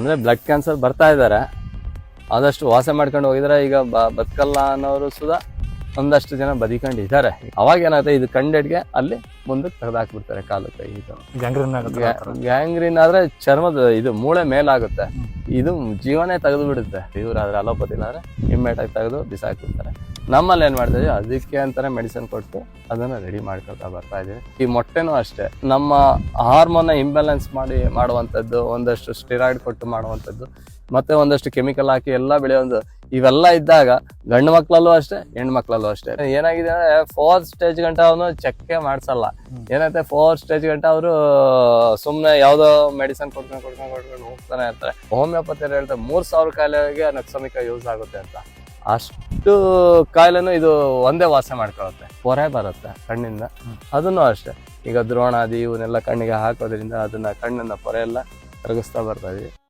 ಅಂದರೆ blood cancer ಬರ್ತಾ ಇದ್ದಾರೆ, ಆದಷ್ಟು ವಾಸ ಮಾಡ್ಕೊಂಡು ಹೋಗಿದ್ರೆ ಈಗ ಬದುಕಲ್ಲ ಅನ್ನೋರು ಸುಧಾ ಒಂದಷ್ಟು ಜನ ಬದಿಕೊಂಡಿದ್ದಾರೆ. ಅವಾಗ ಏನಾಗುತ್ತೆ, ಇದು ಕಂಡೆಡ್ಗೆ ಅಲ್ಲಿ ಮುಂದಕ್ಕೆ ತೆಗೆದಾಕ್ಬಿಡ್ತಾರೆ ಕಾಲು ಕೈ. ಇದು ಗ್ಯಾಂಗ್ರೀನ್ ಆದ್ರೆ ಚರ್ಮದ ಇದು ಮೂಳೆ ಮೇಲಾಗುತ್ತೆ, ಇದು ಜೀವನೇ ತೆಗೆದು ಬಿಡುತ್ತೆ. ಇವ್ರಾದ್ರೆ ಅಲೋಪತಿ ಆದ್ರೆ ಇಮ್ಮಿಡಿಯೇಟ್ ಆಗಿ ತೆಗೆದು ಬಿಸಾಕ್ಬಿಡ್ತಾರೆ. ನಮ್ಮಲ್ಲಿ ಏನ್ ಮಾಡ್ತಾ ಇದೀವಿ, ಅದಕ್ಕೆ ಅಂತಾನೆ ಮೆಡಿಸಿನ್ ಕೊಟ್ಟು ಅದನ್ನ ರೆಡಿ ಮಾಡ್ಕೊಳ್ತಾ ಬರ್ತಾ ಇದೀವಿ. ಈ ಮೊಟ್ಟೆನೂ ಅಷ್ಟೇ, ನಮ್ಮ ಹಾರ್ಮೋನ್ ಇಂಬ್ಯಾಲೆನ್ಸ್ ಮಾಡುವಂಥದ್ದು, ಒಂದಷ್ಟು ಸ್ಟಿರಾಯ್ಡ್ ಕೊಟ್ಟು ಮಾಡುವಂಥದ್ದು, ಮತ್ತೆ ಒಂದಷ್ಟು ಕೆಮಿಕಲ್ ಹಾಕಿ ಎಲ್ಲ ಬೆಳೆಯೊಂದು ಇವೆಲ್ಲ ಇದ್ದಾಗ ಗಂಡು ಮಕ್ಳಲ್ಲೂ ಅಷ್ಟೇ ಹೆಣ್ಣು ಮಕ್ಳಲ್ಲೂ ಅಷ್ಟೇ. ಏನಾಗಿದೆ ಅಂದ್ರೆ 4th ಸ್ಟೇಜ್ ಗಂಟ ಅವನು ಚೆಕ್ಕೆ ಮಾಡ್ಸಲ್ಲ. ಏನಂತೆ 4th ಸ್ಟೇಜ್ ಗಂಟ ಅವರು ಸುಮ್ನೆ ಯಾವ್ದೋ ಮೆಡಿಸಿನ್ ಕೊಡ್ಕೊಂಡು ಹೋಗ್ತಾನೆ ಇರ್ತಾರೆ. ಹೋಮಿಯೋಪತಿ ಹೇಳ್ತಾರೆ 3000 ಕಾಯಿಲೆಗೆ ನಕ್ಸಮಿಕ ಯೂಸ್ ಆಗುತ್ತೆ ಅಂತ. ಅಷ್ಟು ಕಾಯಿಲೆನೂ ಇದು ಒಂದೇ ವಾಸ ಮಾಡ್ಕೊಳುತ್ತೆ. ಪೊರೆ ಬರುತ್ತೆ ಕಣ್ಣಿಂದ, ಅದನ್ನು ಅಷ್ಟೇ. ಈಗ ದ್ರೋಣಾದಿ ಇವನ್ನೆಲ್ಲ ಕಣ್ಣಿಗೆ ಹಾಕೋದ್ರಿಂದ ಅದನ್ನ ಕಣ್ಣಿನ ಪೊರೆ ಎಲ್ಲ ಕರಗಿಸ್ತಾ ಬರ್ತಾ ಇದೀವಿ.